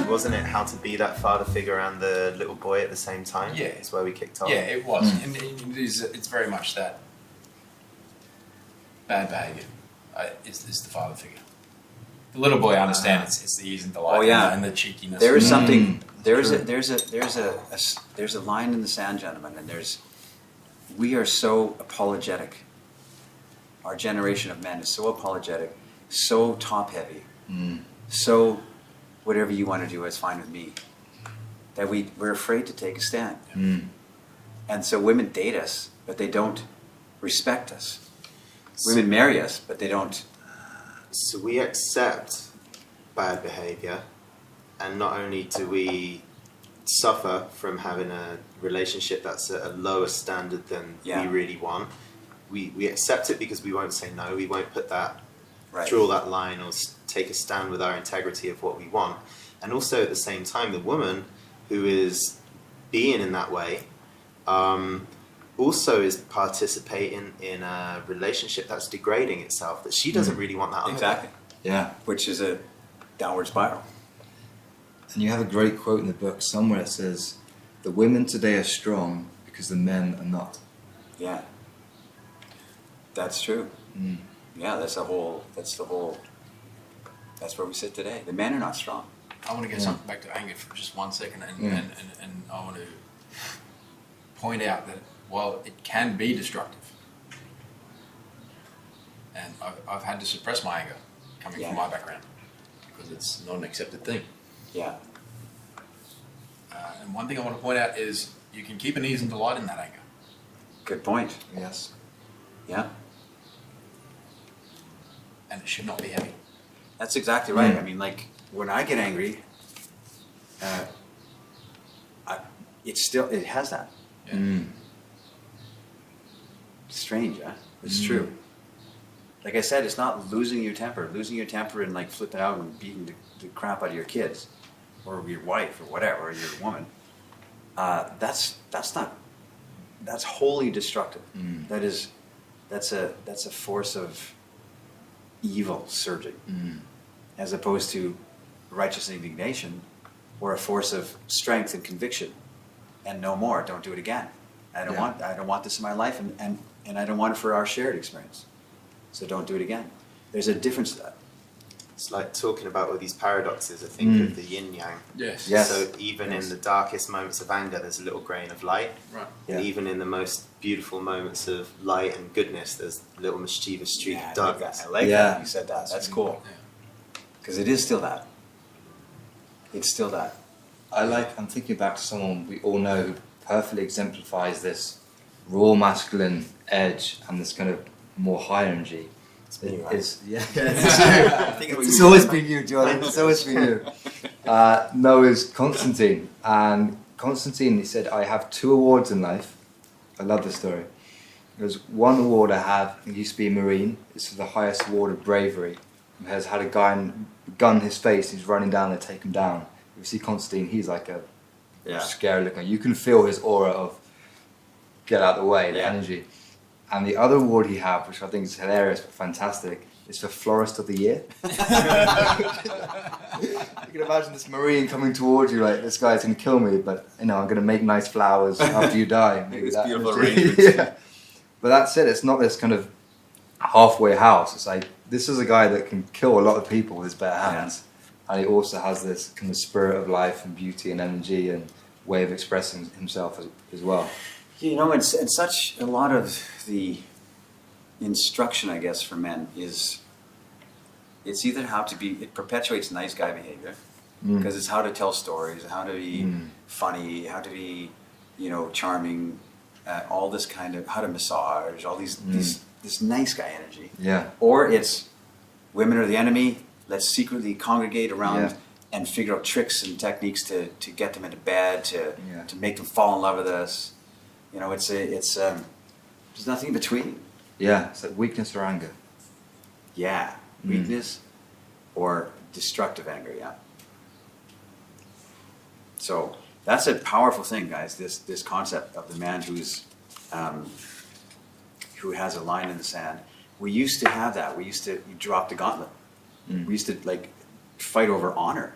wasn't it how to be that father figure and the little boy at the same time? Yeah. It's where we kicked off. Yeah, it was. And it's very much that bad behaviour is the father figure. The little boy, I understand it's the ease and delight and the cheekiness. There is something. There's a line in the sand, gentlemen, and we are so apologetic. Our generation of men is so apologetic, so top heavy, so whatever you want to do is fine with me, that we're afraid to take a stand. And so women date us, but they don't respect us. Women marry us, but they don't. So we accept bad behavior, and not only do we suffer from having a relationship that's at a lower standard than we really want, we accept it because we won't say no, we won't put that, draw that line or take a stand with our integrity of what we want. And also at the same time, the woman who is being in that way also is participating in a relationship that's degrading itself, that she doesn't really want that either. Exactly. Yeah. Which is a downward spiral. And you have a great quote in the book somewhere that says, "The women today are strong because the men are not." Yeah. That's true. Yeah, that's where we sit today. The men are not strong. I want to get something back to anger for just 1 second, and I want to point out that while it can be destructive, and I've had to suppress my anger coming from my background because it's not an accepted thing. Yeah. And one thing I want to point out is you can keep an ease and delight in that anger. Good point. Yes. Yeah. And it should not be heavy. That's exactly right. I mean, like, when I get angry, it has that. Yeah. Strange, huh? It's true. Like I said, it's not losing your temper. Losing your temper and like flipping out and beating the crap out of your kids, or your wife, or whatever, or your woman. That's wholly destructive. That's a force of evil surging, as opposed to righteous indignation, or a force of strength and conviction, and no more. Don't do it again. I don't want this in my life, and I don't want it for our shared experience. So don't do it again. There's a difference to that. It's like talking about all these paradoxes. I think of the yin yang. Yes. So even in the darkest moments of anger, there's a little grain of light. Right. And even in the most beautiful moments of light and goodness, there's a little mischievous streak of darkness. I like that. You said that. That's cool. Because it is still that. It's still that. I'm thinking back to someone we all know who perfectly exemplifies this raw masculine edge and this kind of more high energy. It's always been you, John. It's always been you. Noah's Constantine. And Constantine, he said, "I have 2 awards in life." I love this story. There's one award I have, it used to be a Marine. It's for the highest award of bravery. He has had a guy gun in his face, he's running down there, take him down. You see Constantine, he's like a scary looking. You can feel his aura of get out of the way, the energy. And the other award he had, which I think is hilarious but fantastic, is for Florist of the Year. You can imagine this Marine coming towards you like, this guy's going to kill me, but I'm going to make nice flowers after you die. Maybe It's that beautiful energy. arrangements. But that's it, it's not this kind of halfway house. It's like, this is a guy that can kill a lot of people with his bare hands. And he also has this kind of spirit of life and beauty and energy and way of expressing himself as well. You know, and such a lot of the instruction, I guess, for men is it's either how to be, it perpetuates nice guy behavior, because it's how to tell stories, how to be funny, how to be, charming, all this kind of, how to massage, all this nice guy energy. Yeah. Or it's women are the enemy, let's secretly congregate around and figure out tricks and techniques to get them into bed, to make them fall in love with us. There's nothing in between. Yeah, it's like weakness or anger. Yeah, weakness or destructive anger, So that's a powerful thing, guys, this concept of the man who has a line in the sand. We used to have that. We used to drop the gauntlet. We used to fight over honor.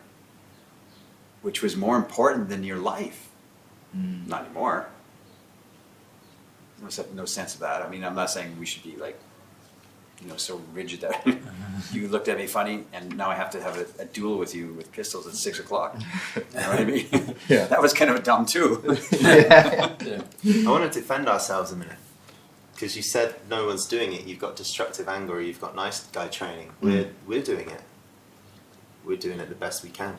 which was more important than your life. Not anymore. No sense of that. I mean, I'm not saying we should be like, so rigid that you looked at me funny and now I have to have a duel with you with pistols at 6 o'clock. You know what I mean? Yeah. That was kind of dumb too. Yeah. I want to defend ourselves a minute. Because you said no one's doing it. You've got destructive anger, or you've got nice guy training. We're doing it. We're doing it the best we can.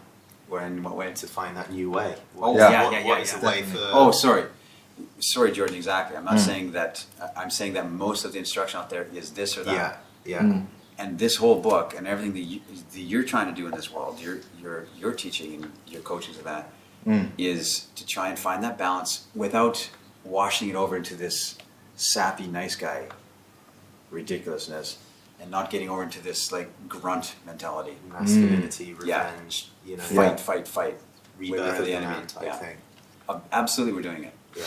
In what way? To find that new way. What is the way for... Oh, sorry, Jordan. Exactly. I'm not saying that. I'm saying that most of the instruction out there is this or that. Yeah. And this whole book and everything that you're trying to do in this world, you're teaching and your coaching of that, is to try and find that balance without washing it over into this sappy nice guy ridiculousness, and not getting over into this like grunt mentality, masculinity, revenge, fight, rebirth with the of enemy man type thing. Absolutely, we're doing it. Yeah.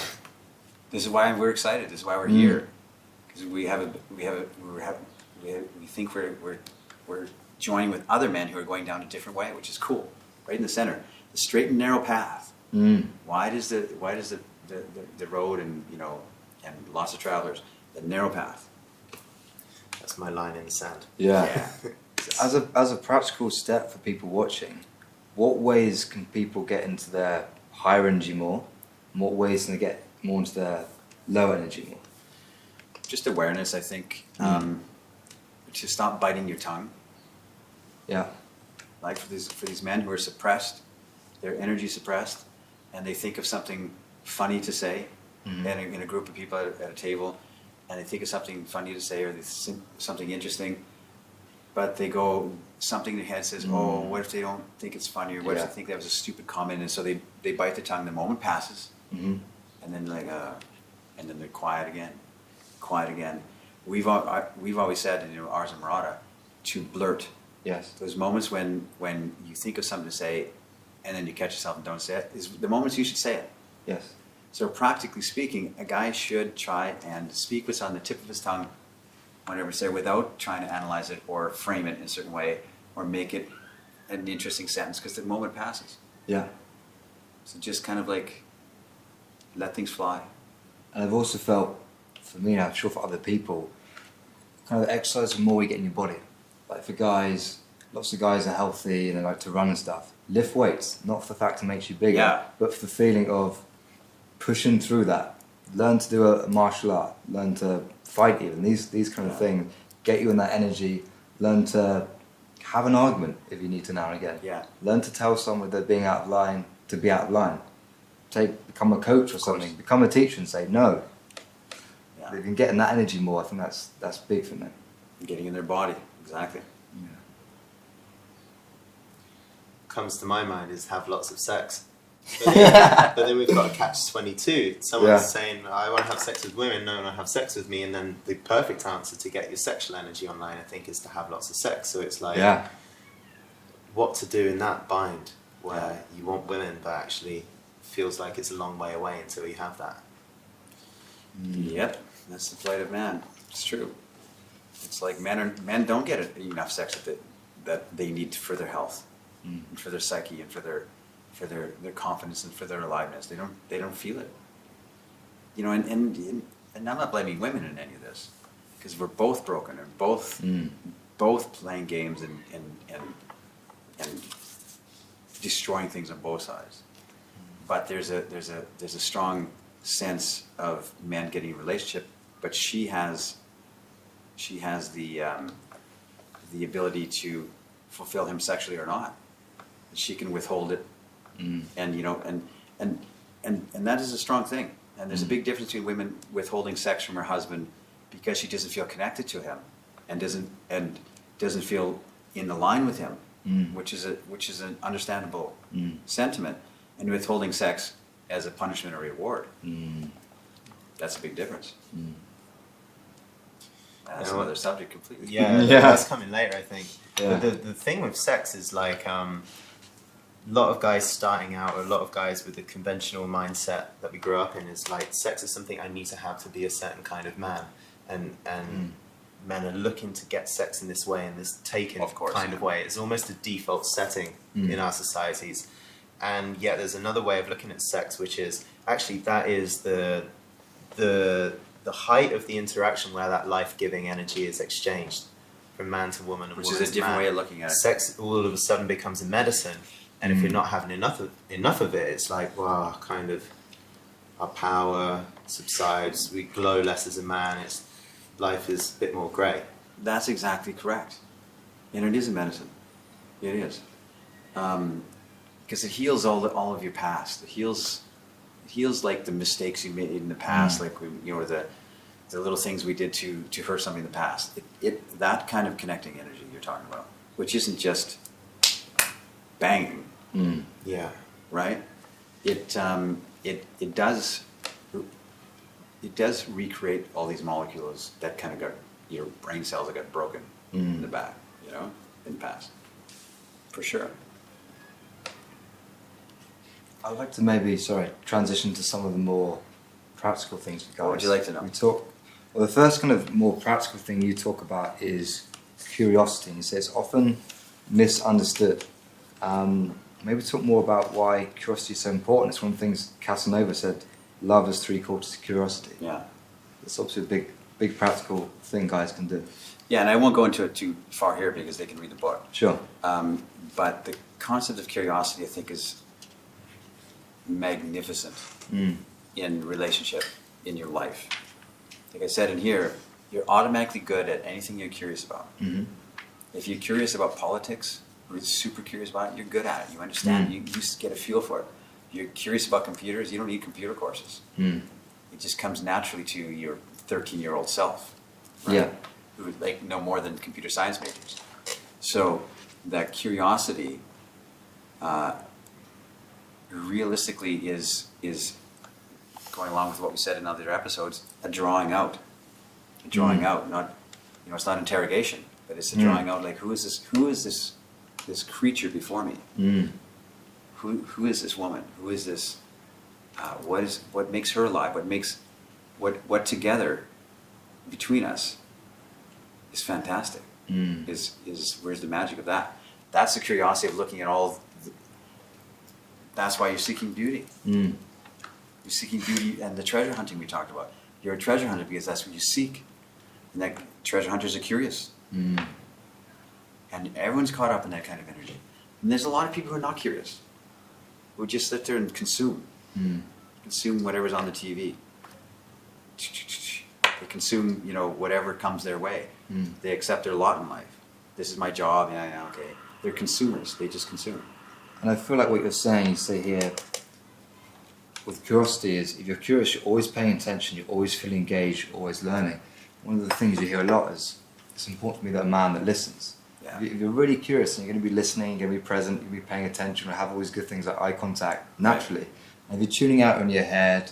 This is why we're excited. This is why we're here, because we think we're joining with other men who are going down a different way, which is cool. Right in the center, the straight and narrow path. Wide is the road, and and lots of travelers. The narrow path. That's my line in the sand. Yeah. As a practical step for people watching, what ways can people get into their higher energy more? And what ways can they get more into their low energy more? Just awareness, I think. To stop biting your tongue. Yeah. Like for these men who are suppressed, their energy suppressed, and they think of something funny to say, in a group of people at a table, and they think of something funny to say or something interesting, but they go, something in their head says, oh, what if they don't think it's funny, or what if they think that was a stupid comment, and so they bite the tongue. The moment passes, and then and then they're quiet again. We've always said in Ars Amorata to blurt. Yes. Those moments when you think of something to say, and then you catch yourself and don't say it, is the moments you should say it. Yes. So practically speaking, a guy should try and speak what's on the tip of his tongue, whatever say, without trying to analyze it or frame it in a certain way or make it an interesting sentence, because the moment passes. Yeah. So just kind of like let things fly. And I've also felt, for me, and I'm sure for other people, kind of exercise the more we get in your body. Like for guys, lots of guys are healthy and they like to run and stuff. Lift weights, not for the fact it makes you bigger, but for the feeling of pushing through that. Learn to do a martial art, learn to fight even, these kind of things, get you in that energy, learn to have an argument if you need to now and again. Yeah. Learn to tell someone they're being out of line to be out of line. Become a coach or something, become a teacher and say no. Yeah. If you can get in that energy more, I think that's big for them. Getting in their body, exactly. Yeah. Comes to my mind is have lots of sex. But then we've got a catch-22. Someone's saying, I want to have sex with women, no one will have sex with me, and then the perfect answer to get your sexual energy online, I think, is to have lots of sex. So it's like, what to do in that bind where you want women, but actually feels like it's a long way away until you have that. Yep, that's the plight of man. It's true. It's like men don't get enough sex that they need for their health, and for their psyche, and for their confidence, and for their aliveness. They don't feel it. And I'm not blaming women in any of this, because we're both broken and both playing games and destroying things on both sides. But there's a strong sense of men getting a relationship, but she has the ability to fulfill him sexually or not. She can withhold it, and that is a strong thing. And there's a big difference between women withholding sex from her husband because she doesn't feel connected to him and doesn't feel in line with him, which is an understandable sentiment, and withholding sex as a punishment or reward. That's a big difference. That's another subject completely. Yeah, that's coming later, I think. Yeah. But the thing with sex is like a lot of guys starting out, or a lot of guys with the conventional mindset that we grew up in, is like sex is something I need to have to be a certain kind of man, and men are looking to get sex in this way, in this taken kind of way. It's almost a default setting in our societies, And yet there's another way of looking at sex, which is actually that is the height of the interaction where that life-giving energy is exchanged from man to woman and Which woman is a to different man. way of looking at it. Sex all of a sudden becomes a medicine, and if we're not having enough of it, it's like, wow, kind of our power subsides, we glow less as a man, life is a bit more grey. That's exactly correct. And it is a medicine. It is. Because it heals all of your past. It heals like the mistakes you made in the past, like the little things we did to hurt somebody in the past. That kind of connecting energy you're talking about, which isn't just banging. Yeah. Right? It does recreate all these molecules that kind of got your brain cells that got broken in the back, in the past. For sure. I'd like to maybe, transition to some of the more practical things we guys. What would you like to know? Well, the first kind of more practical thing you talk about is curiosity. You say it's often misunderstood. Maybe talk more about why curiosity is so important. It's one of the things Casanova said, love is 3/4 of curiosity. Yeah. It's obviously a big practical thing guys can do. Yeah, and I won't go into it too far here because they can read the book. Sure. But the concept of curiosity, I think, is magnificent in relationship, in your life. Like I said in here, you're automatically good at anything you're curious about. Mm-hmm. If you're curious about politics, or you're super curious about it, you're good at it. You understand. You just get a feel for it. You're curious about computers, you don't need computer courses. It just comes naturally to your 13-year-old self, right? Yeah. Who would know more than computer science majors. So that curiosity realistically is going along with what we said in other episodes, a drawing out. A drawing out, not it's not interrogation, but it's a drawing out, like who is this creature before me? Who is this woman? Who is this what makes her alive? What together between us is fantastic. Is where's the magic of that? That's the curiosity of looking at that's why you're seeking beauty. You're seeking beauty and the treasure hunting we talked about. You're a treasure hunter because that's what you seek. And that treasure hunters are curious. And everyone's caught up in that kind of energy. And there's a lot of people who are not curious, who just sit there and consume. Consume whatever's on the TV. They consume, whatever comes their way. They accept their lot in life. This is my job, yeah, okay. They're consumers, they just consume. And I feel like what you're saying, you say here, with curiosity is, if you're curious, you're always paying attention, you're always feeling engaged, you're always learning. One of the things you hear a lot is, it's important to be that man that listens. Yeah. If you're really curious and you're going to be listening, you're going to be present, you're going to be paying attention, you'll have all these good things like eye contact, naturally. Right. And if you're tuning out in your head,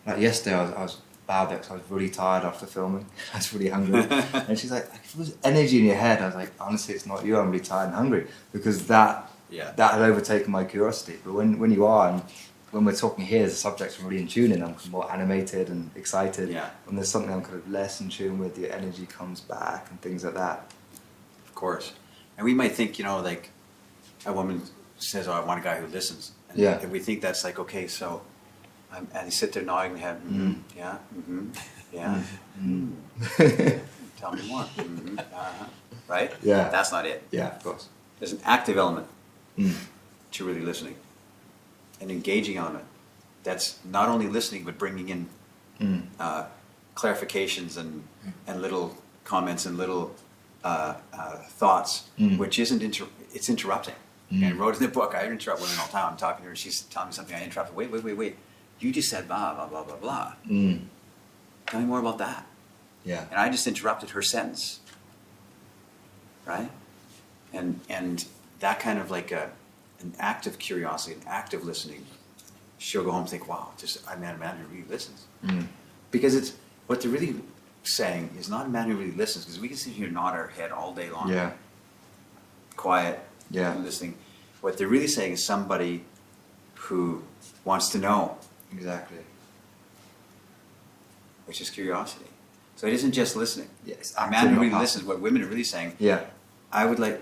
like yesterday I was bad because I was really tired after filming, I was really hungry. And she's like, if there's energy in your head, I was like, honestly, it's not you, I'm really tired and hungry. Because that had overtaken my curiosity. But when you are, and when we're talking here, the subjects are really in tune, and I'm more animated and excited. Yeah. When there's something I'm kind of less in tune with, the energy comes back and things like that. Of course. And we might think, like a woman says, oh, I want a guy who listens. And we think that's like, okay, so, and they sit there nodding their head, tell me more, right? Yeah. That's not it. Yeah, of course. There's an active element to really listening, an engaging element that's not only listening but bringing in clarifications and little comments and little thoughts, which isn't it's interrupting. And I wrote in the book, I interrupt women all the time. I'm talking to her, she's telling me something, I interrupt. Wait. You just said blah, blah, blah, blah, blah. Tell me more about that. Yeah. And I just interrupted her sentence. Right? And that kind of like an active curiosity, an active listening, she'll go home and think, wow, I met a man who really listens. Because it's what they're really saying is not a man who really listens, because we can sit here and nod our head all day long. Yeah. Quiet. Yeah. Listening. What they're really saying is somebody who wants to know. Exactly. Which is curiosity. So it isn't just listening. Yes. A man who really listens. What women are really saying. Yeah. I would like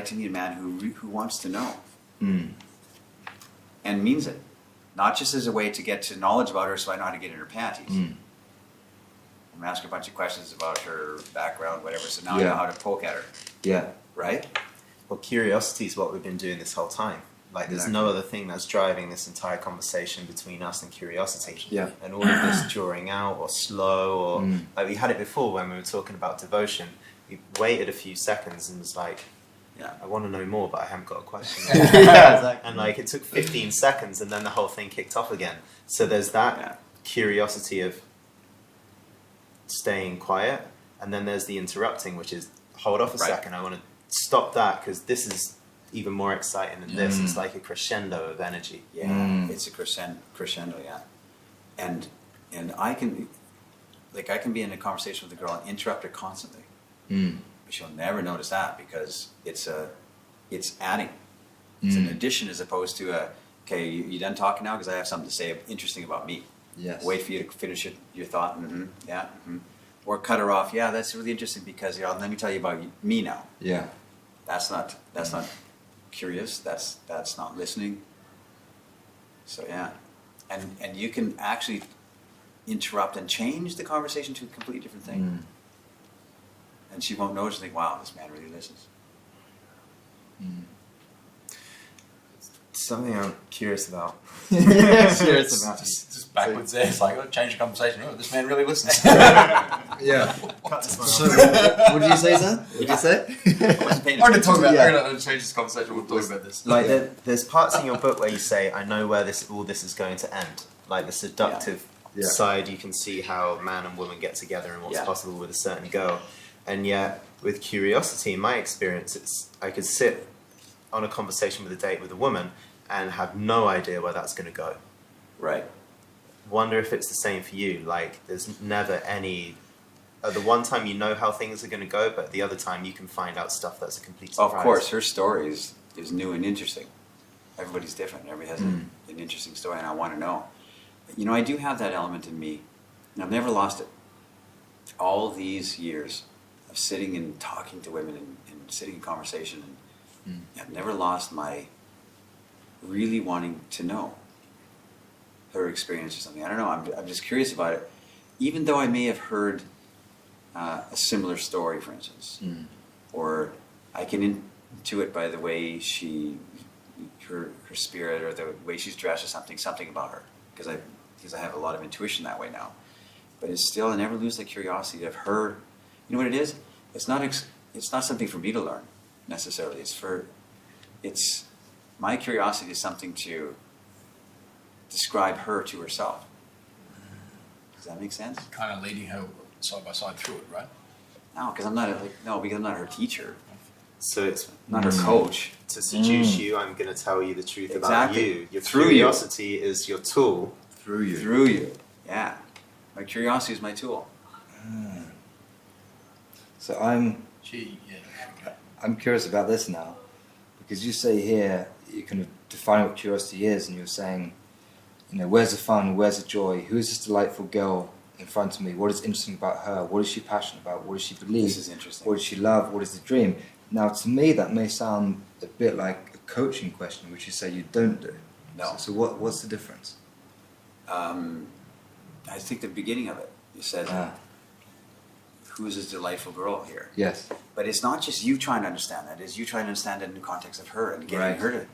to meet a man who wants to know. and means it. Not just as a way to get to knowledge about her so I know how to get in her panties. I'm asking a bunch of questions about her background, whatever, so now I know how to poke at her. Yeah. Right? Well, curiosity is what we've been doing this whole time. Like, there's no other thing that's driving this entire conversation between us and curiosity. Yeah. And all of this drawing out or slow or... Like, we had it before when we were talking about devotion. We waited a few seconds and was like, I want to know more, but I haven't got a question. And, like, it took 15 seconds and then the whole thing kicked off again. So there's that curiosity of staying quiet. And then there's the interrupting, which is, hold off a second, I want to stop that because this is even more exciting than this. It's like a crescendo of energy. It's a crescendo, and I can be in a conversation with a girl and interrupt her constantly, but she'll never notice that because it's adding. It's an addition as opposed to okay, you done talking now because I have something to say interesting about me. Yes. Wait for you to finish your thought. Or cut her off. Yeah, that's really interesting because let me tell you about me now. Yeah. That's not curious. That's not listening. So and you can actually interrupt and change the conversation to a completely different thing, and she won't notice. Think, wow, this man really listens. Something I'm curious about. Just backwards there. It's like, oh, change the conversation. Oh, this man really listens. Yeah. So, what did you say, Zan? What did you say? I wasn't paying I'm going to talk about. Yeah. I'm going to change this conversation. We'll talk about this. Like there's parts in your book where you say, I know where all this is going to end. Like the seductive side, you can see how man and woman get together and what's possible with a certain girl. And yet, with curiosity, in my experience, I could sit on a conversation with a date with a woman and have no idea where that's going to go. Right. Wonder if it's the same for you. Like, there's never any... the one time you know how things are going to go, but the other time you can find out stuff that's a complete surprise. Of course, her story is new and interesting. Everybody's different. Everybody has an interesting story, and I want to know. You know, I do have that element in me, and I've never lost it. All these years of sitting and talking to women and sitting in conversation, and I've never lost my really wanting to know her experience or something. I don't know. I'm just curious about it. Even though I may have heard a similar story, for instance, or I can intuit by the way her spirit or the way she's dressed or something about her, because I have a lot of intuition that way now. But it's still, I never lose the curiosity of her. You know what it is? It's not something for me to learn necessarily. It's my curiosity is something to describe her to herself. Does that make sense? Kind of leading her side by side through it, right? No, because I'm not her teacher. So it's not her coach. To seduce you, I'm going to tell you the truth about you. Your Through curiosity is your tool. Through you. Through you. Yeah. My curiosity is my tool. So I'm curious about this now, because you say here, you kind of define what curiosity is, and you're saying, where's the fun, where's the joy, who is this delightful girl in front of me, what is interesting about her, what is she passionate about, what does she believe, This is interesting. what does she love, what is the dream? Now, to me, that may sound a bit like a coaching question, which you say you don't do. No. So what's the difference? I think the beginning of it, you said, who is this delightful girl here? Yes. But it's not just you trying to understand that, it's you trying to understand it in the context of her and getting her to,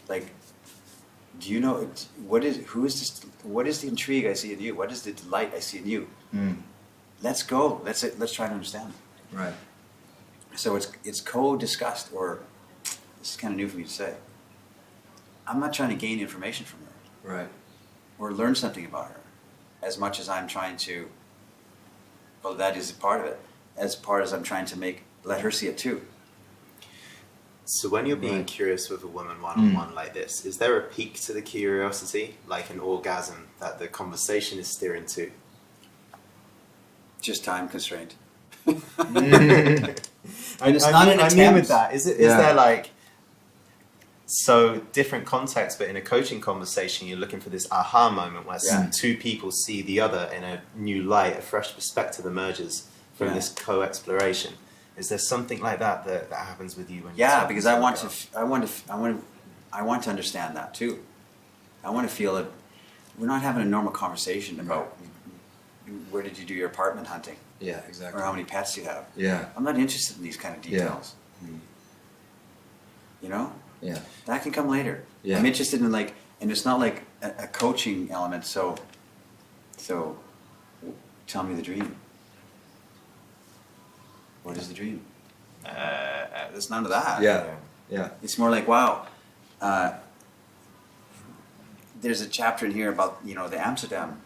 like, do you know, what is the intrigue I see in you? What is the delight I see in you? Let's go, let's try to understand it. Right. So it's co-discussed, or this is kind of new for me to say. I'm not trying to gain information from her. Right. Or learn something about her, as much as I'm trying to, well, that is a part of it, as part as I'm trying to let her see it too. So when you're being curious with a woman one-on-one like this, is there a peak to the curiosity, like an orgasm that the conversation is steering to? Just time constraint. And it's not an attempt. With that, is there like, so different context, but in a coaching conversation, you're looking for this aha moment where two people see the other in a new light, a fresh perspective emerges from this co-exploration. Is there something like that happens with you when? Yeah, because I want to understand that too. I want to feel it. We're not having a normal conversation about where did you do your apartment hunting, Yeah, exactly. or how many pets you have. Yeah. I'm not interested in these kind of details. You know, Yeah. that can come later. Yeah. I'm interested in like, and it's not like a coaching element. So tell me the dream. What is the dream? There's none of that. Yeah. Yeah. It's more like, wow, there's a chapter in here about, you know, the Amsterdam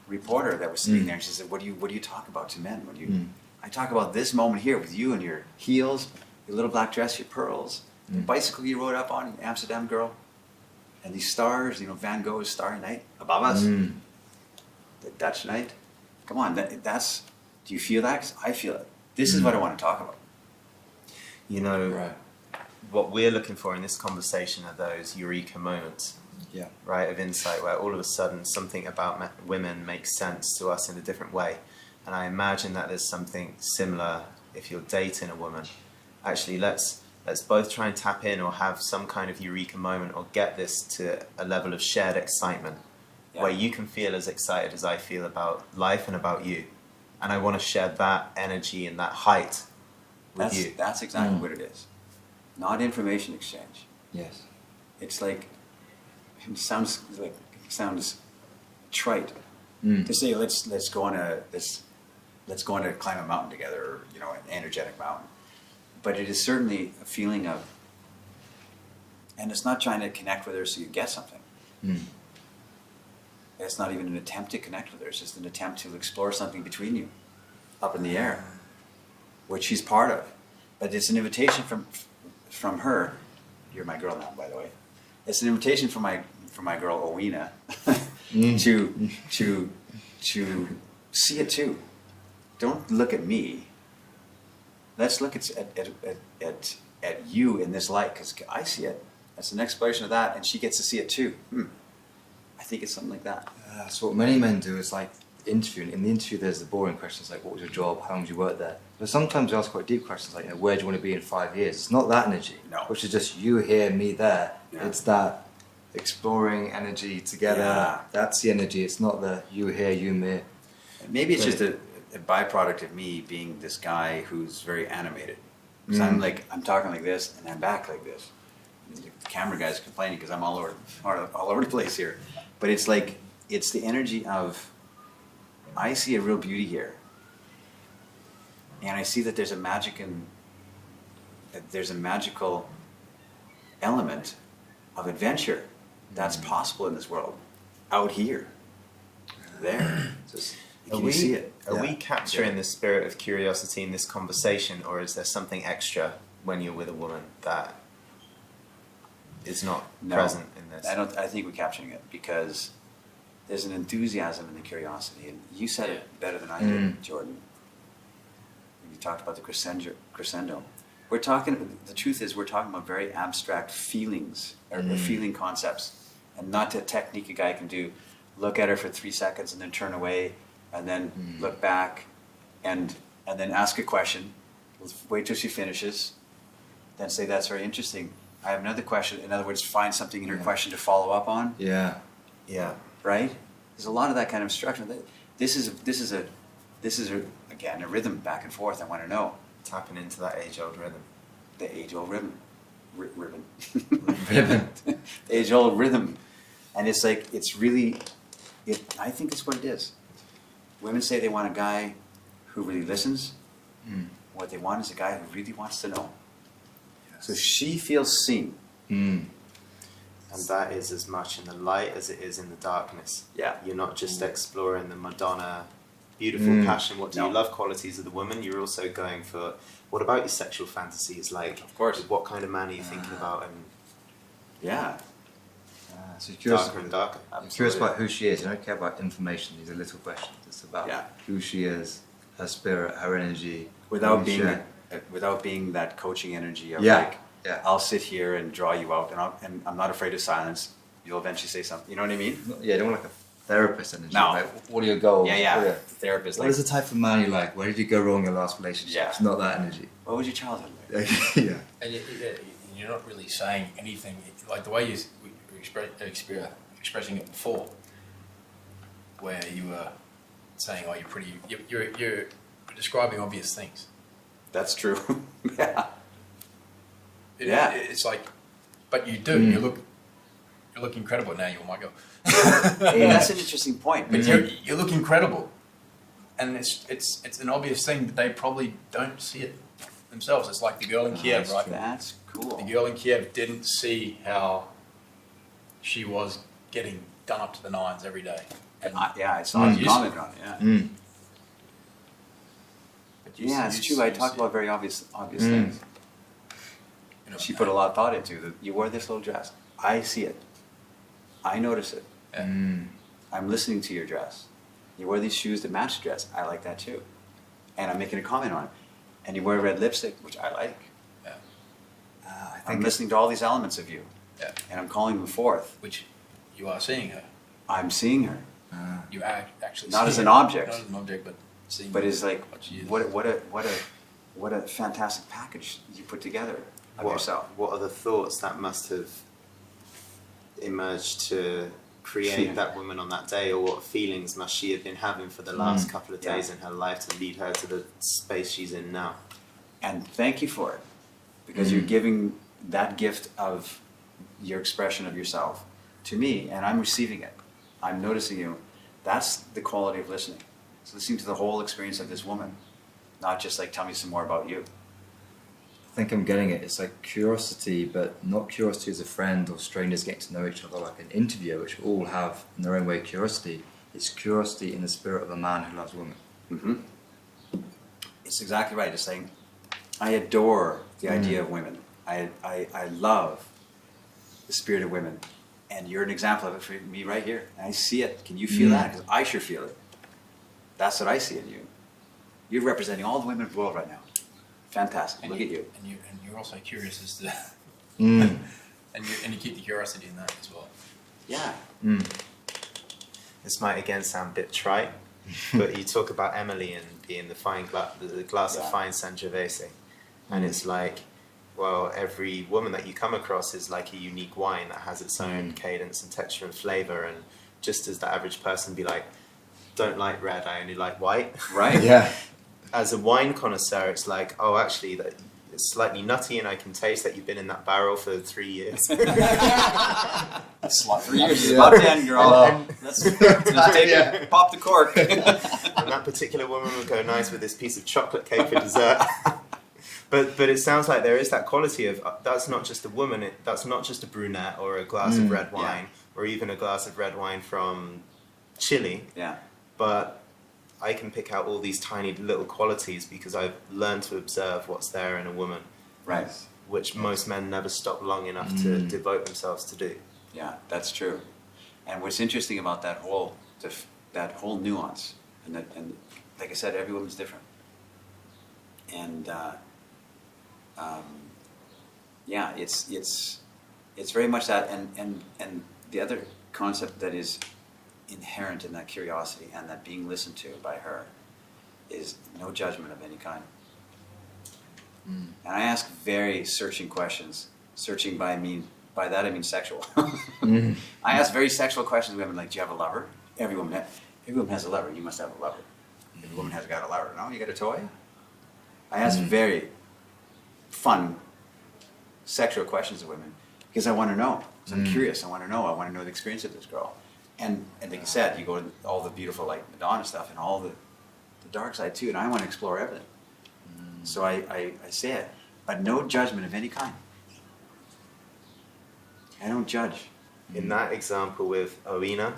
reporter that was sitting there, and she said, what do you talk about to men? What do you? I talk about this moment here with you and your heels, your little black dress, your pearls, the bicycle you rode up on, Amsterdam girl, and these stars, you know, Van Gogh's Starry Night above us, the Dutch night. Come on, that's. Do you feel that? 'Cause I feel it. This is what I want to talk about. You know, Right. what we're looking for in this conversation are those eureka moments, Yeah. right, of insight where all of a sudden something about women makes sense to us in a different way. And I imagine that there's something similar if you're dating a woman. Actually, let's both try and tap in or have some kind of eureka moment or get this to a level of shared excitement where you can feel as excited as I feel about life and about you. And I want to share that energy and that height with you. That's exactly what it is. Not information exchange. Yes. It's like it sounds trite to say let's go on a climb a mountain together, or, you know, an energetic mountain. But it is certainly a feeling of, and it's not trying to connect with her so you get something. It's not even an attempt to connect with her. It's just an attempt to explore something between you, up in the air, which she's part of. But it's an invitation from her. You're my girl now, by the way. It's an invitation from my girl Owena to see it too. Don't look at me. Let's look at you in this light, because I see it. That's an exploration of that, and she gets to see it too. I think it's something like that. That's what many men do. Is like interviewing. In the interview, there's the boring questions like, "What was your job? How long did you work there?" But sometimes they ask quite deep questions like, you know, "Where do you want to be in 5 years?" It's not that energy, which is just you here, me there. Yeah. It's that exploring energy together. Yeah. That's the energy. It's not the you here, you me. Maybe it's just a byproduct of me being this guy who's very animated. Because I'm talking like this and I'm back like this. The camera guy's complaining because I'm all over the place here. But it's like, it's the energy of, I see a real beauty here. And I see that there's a magical element of adventure that's possible in this world. Out here. There. Can you see it? Are we capturing the spirit of curiosity in this conversation, or is there something extra when you're with a woman that is not present in this? I think we're capturing it because there's an enthusiasm in the curiosity, and you said it better than I did, Jordan. You talked about the crescendo. We're talking. The truth is, we're talking about very abstract feelings or feeling concepts, and not a technique a guy can do. Look at her for 3 seconds and then turn away, and then look back, and then ask a question. Wait till she finishes, then say, "That's very interesting. I have another question." In other words, find something in her question to follow up on. Yeah. Yeah. Right? There's a lot of that kind of instruction. This is again a rhythm back and forth. I want to know. Tapping into that age-old rhythm. The age-old rhythm. Ribbon. Ribbon. The age-old rhythm. And it's like, it's really, I think it's what it is. Women say they want a guy who really listens. What they want is a guy who really wants to know. Yes. So she feels seen. And that is as much in the light as it is in the darkness. Yeah. You're not just exploring the Madonna, beautiful passion, what do you love qualities of the woman. You're also going for, what about your sexual fantasies? Like, of course, what kind of man are you thinking about? And yeah. So you're curious, darker and darker. I'm curious about who she is. You don't care about information. These are little questions. It's about who she is, her spirit, her energy. Without being that coaching energy of I'll sit here and draw you out, and I'm not afraid of silence. You'll eventually say something. You know what I mean? Yeah, I don't want like a therapist energy. No. Like, what are your goals? Yeah. The therapist. What is the type of man you like? Where did you go wrong in your last relationship? Yeah. It's not that energy. What was your childhood like? And you're not really saying anything, like the way you expressing it before, where you were saying, "Oh, you're pretty." You're describing obvious things. That's true. Yeah. It's like, but you do. You look incredible now. You might go. Hey, that's an interesting point. But you look incredible, and it's an obvious thing, but they probably don't see it themselves. It's like the girl in Kiev, right? That's cool. The girl in Kiev didn't see how she was getting done up to the nines every day. And I saw you comment on it. Yeah. but It's true. I talk about very obvious things. You know, She put a lot of thought into that. You wore this little dress. I see it. I notice it. I'm listening to your dress. You wear these shoes that match the dress. I like that too. And I'm making a comment on it. And you wear red lipstick, which I like. Yeah. I'm listening to all these elements of you. Yeah. And I'm calling them forth. Which you are seeing her. I'm seeing her. You actually Not see as her. an object. Not as an object, but seeing. But it's like, what she is. what a fantastic package you put together of yourself. What are the thoughts that must have emerged to create that woman on that day, or what feelings must she have been having for the last couple of days in her life to lead her to the space she's in now? And thank you for it, because you're giving that gift of your expression of yourself to me, and I'm receiving it. I'm noticing you. That's the quality of listening. It's listening to the whole experience of this woman, not just like, tell me some more about you. I think I'm getting it. It's like curiosity, but not curiosity as a friend or strangers getting to know each other like an interviewer, which we all have in their own way curiosity. It's curiosity in the spirit of a man who loves women. Mm-hmm. It's exactly right. It's saying, I adore the idea of women. I love the spirit of women. And you're an example of it for me right here. I see it. Can you feel that? Because I sure feel it. That's what I see in you. You're representing all the women of the world right now. Fantastic. And Look at you. And you're also curious as to. and you keep the curiosity in that as well. Yeah. This might again sound a bit trite, but you talk about Emily and being the glass of fine Sangiovese, and it's like, well, every woman that you come across is like a unique wine that has its own cadence and texture and flavor, and just as the average person be like, don't like red, I only like white. Right. Yeah. As a wine connoisseur, it's like, oh, actually, that it's slightly nutty, and I can taste that you've been in that barrel for 3 years. That's like 3 years. About 10, girl. Let's pop the cork. And that particular woman would go nice with this piece of chocolate cake for dessert. But it sounds like there is that quality of that's not just a woman, that's not just a brunette or a glass of red wine, or even a glass of red wine from Chile. Yeah. But I can pick out all these tiny little qualities because I've learned to observe what's there in a woman. Right. Which most men never stop long enough to devote themselves to do. Yeah, that's true. And what's interesting about that whole nuance, and like I said, every woman's different. And it's very much that, and the other concept that is inherent in that curiosity and that being listened to by her is no judgment of any kind. And I ask very searching questions. Searching by that I mean sexual. I ask very sexual questions to women like, do you have a lover? Every woman has a lover. You must have a lover. Every woman has got a lover. No, you got a toy? I ask very fun sexual questions of women because I want to know. So I'm curious. I want to know the experience of this girl. And like you said, you go to all the beautiful like Madonna stuff and all the dark side too, and I want to explore everything. So I say it, but no judgment of any kind. I don't judge. In that example with Owena,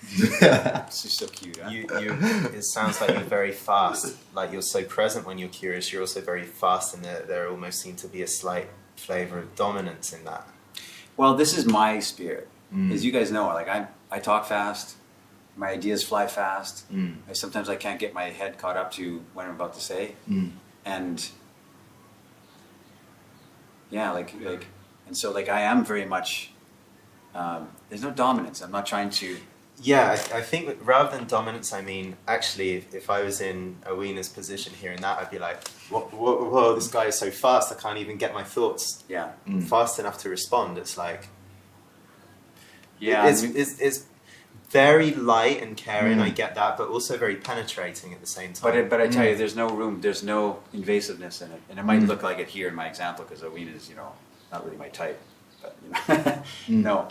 She's so cute, huh? it sounds like you're very fast. Like you're so present when you're curious. You're also very fast, and there almost seems to be a slight flavor of dominance in that. Well, this is my spirit. As you guys know, like I talk fast. My ideas fly fast. Sometimes I can't get my head caught up to what I'm about to say. And yeah, and so I am very much. There's no dominance. I'm not trying to. Yeah, I think that rather than dominance, I mean, actually, if I was in Owena's position hearing that, I'd be like, whoa, this guy is so fast, I can't even get my thoughts fast enough to respond. It's like, Yeah, it's very light and caring. I get that, but also very penetrating at the same time. But I tell you, there's no room, there's no invasiveness in it, and it might look like it here in my example because Owen is, not really my type. But no,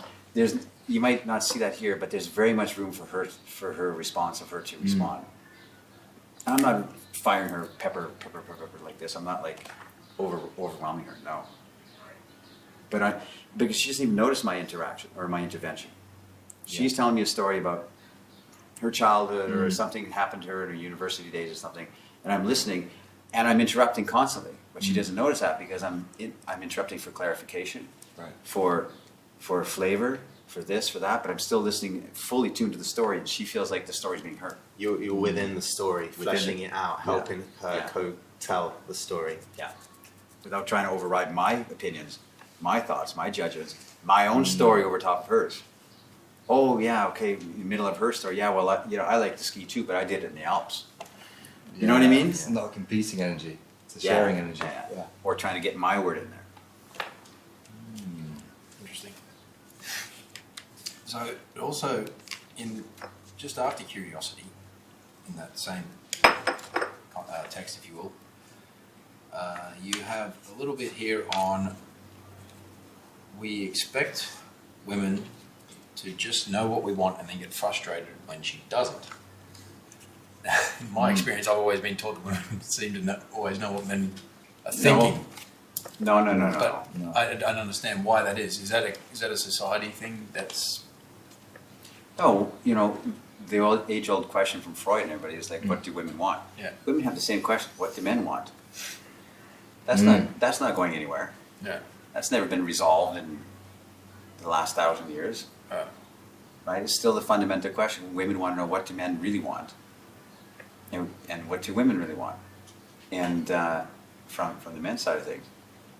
you might not see that here, but there's very much room for her response, of her to respond. I'm not firing her pepper like this. I'm not like overwhelming her. No. But because she doesn't even notice my interaction or my intervention. She's telling me a story about her childhood or something happened to her in her university days or something, and I'm listening, and I'm interrupting constantly. But she doesn't notice that because I'm interrupting for clarification, for flavor, for this, for that. But I'm still listening, fully tuned to the story, and she feels like the story's being heard. You're within the story, fleshing it out, helping her co-tell the story. Yeah, without trying to override my opinions, my thoughts, my judgments, my own story over top of hers. Oh yeah, okay. In the middle of her story, yeah. Well, I like to ski too, but I did it in the Alps. You know what I mean? It's not a competing energy; it's a sharing energy. Yeah. Or trying to get my word in there. Interesting. So also, just after curiosity, in that same text, if you will, you have a little bit here on. We expect women to just know what we want and then get frustrated when she doesn't. In my experience, I've always been taught that women seem to always know what men are thinking. No. But I don't understand why that is. Is that a society thing? That's No, the age-old question from Freud and everybody is like, what do women want? Yeah. Women have the same question. What do men want? That's not going anywhere. yeah. That's never been resolved in the last 1,000 years. Right? It's still the fundamental question. Women want to know, what do men really want, and what do women really want, and from the men's side of things.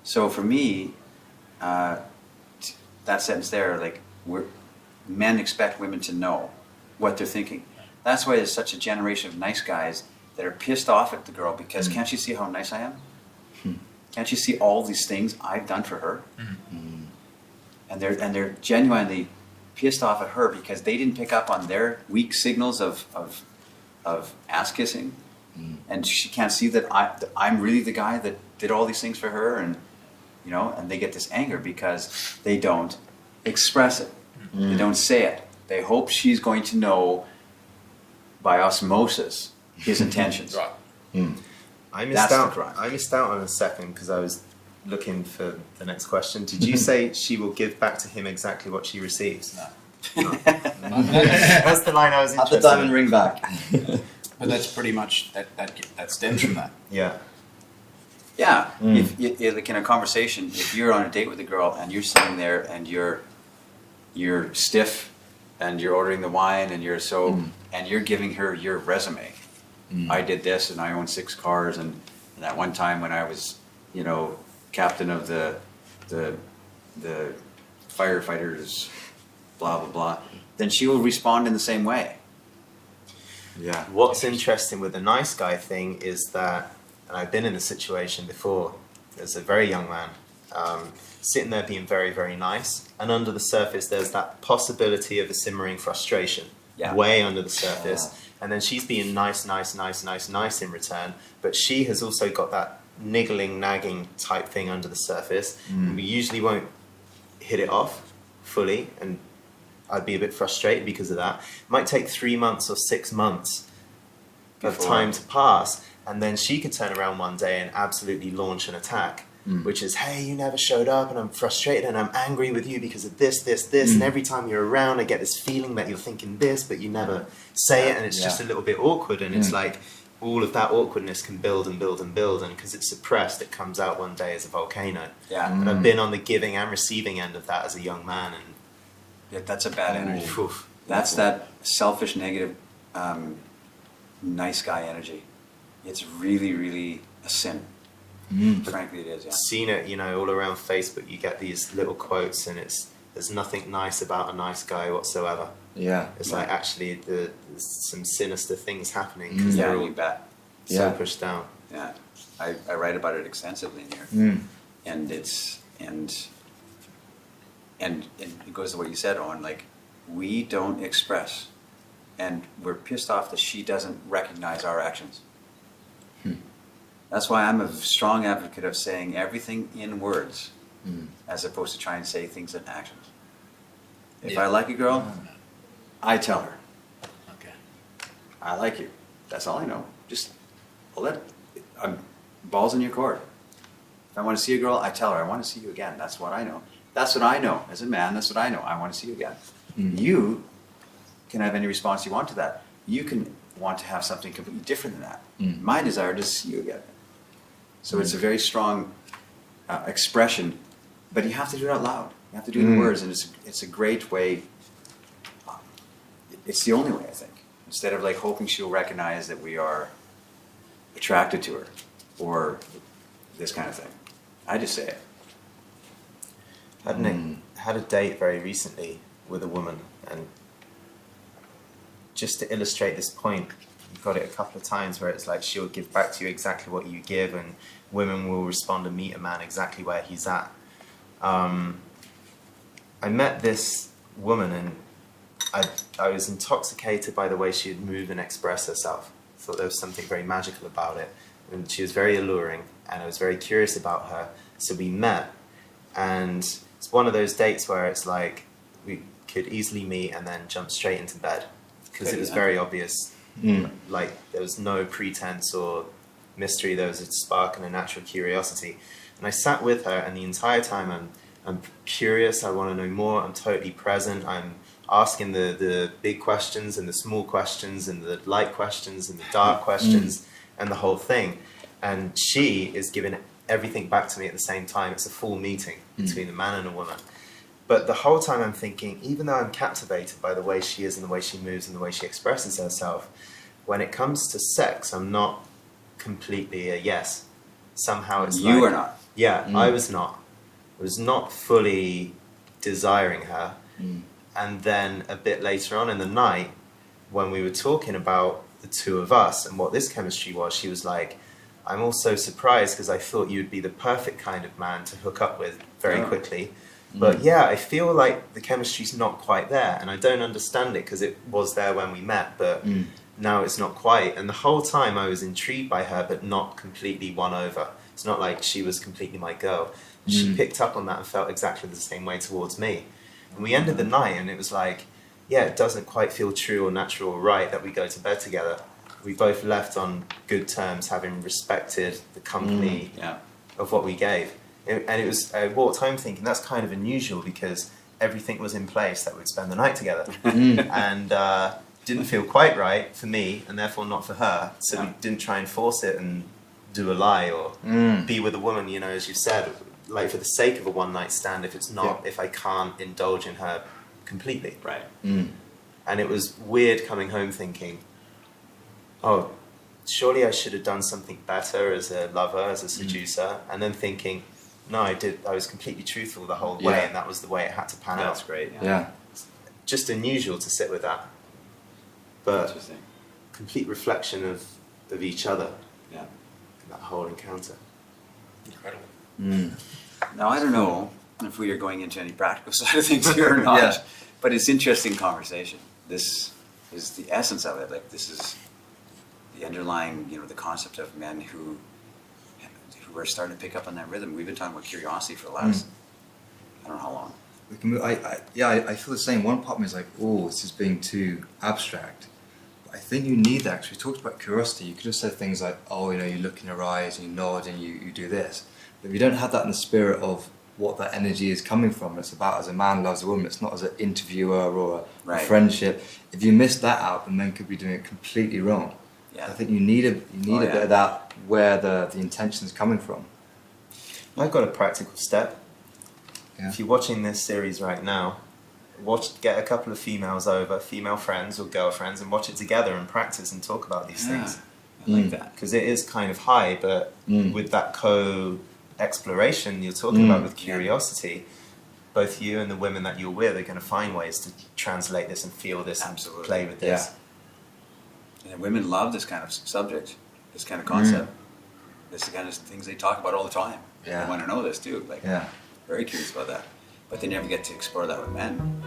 So for me, that sentence there, like men expect women to know what they're thinking. That's why there's such a generation of nice guys that are pissed off at the girl because can't you see how nice I am? Can't you see all these things I've done for her? And they're genuinely pissed off at her because they didn't pick up on their weak signals of ass kissing, and she can't see that I'm really the guy that did all these things for her, and and they get this anger because they don't express it, they don't say it. They hope she's going to know by osmosis his intentions. Right. I missed out on a second because I was looking for the next question. Did you say she will give back to him exactly what she receives? No. That's the line I was Have interested the diamond in. ring back. But that's pretty much that stems from that. Yeah. Yeah, if like in a conversation, if you're on a date with a girl and you're sitting there and you're stiff and you're ordering the wine and and you're giving her your resume. I did this and I own 6 cars and that one time when I was, captain of the firefighters, blah blah blah. Then she will respond in the same way. Yeah. What's interesting with the nice guy thing is that, and I've been in a situation before, as a very young man, sitting there being very, very nice, and under the surface there's that possibility of a simmering frustration, way under the surface, and then she's being nice in return, but she has also got that niggling, nagging type thing under the surface, and we usually won't hit it off fully, and I'd be a bit frustrated because of that. It might take 3 months or 6 months of time to pass, and then she could turn around one day and absolutely launch an attack, which is, hey, you never showed up and I'm frustrated and I'm angry with you because of this, and every time you're around I get this feeling that you're thinking this, but you never say it, and it's just a little bit awkward, and it's like all of that awkwardness can build and build and build, and because it's suppressed, it comes out one day as a volcano. And I've been on the giving and receiving end of that as a young man, and that's a bad energy. Oof. That's that selfish, negative, nice guy energy. It's really, really a sin. Frankly, it is. Yeah. Seen it, all around Facebook. You get these little quotes, and there's nothing nice about a nice guy whatsoever. Yeah, it's like actually there's some sinister things happening because they're all so pushed down. Yeah, I write about it extensively in here, and it goes to what you said, Owen. Like we don't express, and we're pissed off that she doesn't recognize our actions. That's why I'm a strong advocate of saying everything in words as opposed to trying to say things in actions. If I like a girl, I tell her, Okay. I like you. That's all I know. Just balls in your court. If I want to see a girl, I tell her, I want to see you again. That's what I know. That's what I know. As a man, that's what I know. I want to see you again. You can have any response you want to that. You can want to have something completely different than that. My desire is to see you again. So it's a very strong expression, but you have to do it out loud. You have to do it in words, and it's a great way. It's the only way, I think. Instead of like hoping she'll recognize that we are attracted to her or this kind of thing. I just say it. Had a date very recently with a woman, and just to illustrate this point, you've got it a couple of times where it's like she'll give back to you exactly what you give, and women will respond and meet a man exactly where he's at. I met this woman, and I was intoxicated by the way she would move and express herself. I thought there was something very magical about it, and she was very alluring, and I was very curious about her. So we met, and it's one of those dates where it's like we could easily meet and then jump straight into bed, because it was very obvious. Like there was no pretense or mystery. There was a spark and a natural curiosity, and I sat with her, and the entire time I'm curious. I want to know more. I'm totally present. I'm asking the big questions and the small questions and the light questions and the dark questions and the whole thing. And she is giving everything back to me at the same time. It's a full meeting between a man and a woman. But the whole time I'm thinking, even though I'm captivated by the way she is and the way she moves and the way she expresses herself, when it comes to sex, I'm not completely a yes. Somehow it's You like... are not. Yeah, I was not. I was not fully desiring her. And then a bit later on in the night, when we were talking about the two of us and what this chemistry was, she was like, I'm also surprised because I thought you'd be the perfect kind of man to hook up with very quickly. But yeah, I feel like the chemistry's not quite there, and I don't understand it because it was there when we met, but now it's not quite. And the whole time I was intrigued by her, but not completely won over. It's not like she was completely my girl. She picked up on that and felt exactly the same way towards me. And we ended the night, and it was like, yeah, it doesn't quite feel true or natural or right that we go to bed together. We both left on good terms, having respected the company of what we gave. And it was, I walked home thinking that's kind of unusual because everything was in place that we'd spend the night together. And didn't feel quite right for me, and therefore not for her. So we didn't try and force it and do a lie or be with a woman, you know, as you said, like for the sake of a one night stand, if it's not, if I can't indulge in her completely. Right. And it was weird coming home thinking, oh, surely I should have done something better as a lover, as a seducer, and then thinking, no, I was completely truthful the whole way, and that was the way it had to pan out. That's great. Yeah. Just unusual to sit with that, but complete reflection of each other. Yeah. That whole encounter. Incredible. Now, I don't know if we are going into any practical side of things here or not, but it's interesting conversation. This is the essence of it. Like, this is the underlying, the concept of men who are starting to pick up on that rhythm. We've been talking about curiosity for the last, I don't know how long. We can. I feel the same. One part of me is like, oh, this is being too abstract. But I think you need that, because we talked about curiosity. You could have said things like, oh, you look in her eyes and you nod and you do this. But if you don't have that in the spirit of what that energy is coming from, it's about as a man loves a woman, it's not as an interviewer or a friendship. If you miss that out, the men could be doing it completely wrong. Yeah. I think you need a bit of that, where the intention is coming from. I've got a practical step. Yeah. If you're watching this series right now, get a couple of females over, female friends or girlfriends, and watch it together and practice and talk about these things. I like that. Because it is kind of high, but with that co-exploration you're talking about with curiosity, both you and the women that you're with are going to find ways to translate this and feel this and play with this. Yeah. And women love this kind of subject, this kind of concept. This is the kind of things they talk about all the time. Yeah. They want to know this too. Very curious about that. But they never get to explore that with men.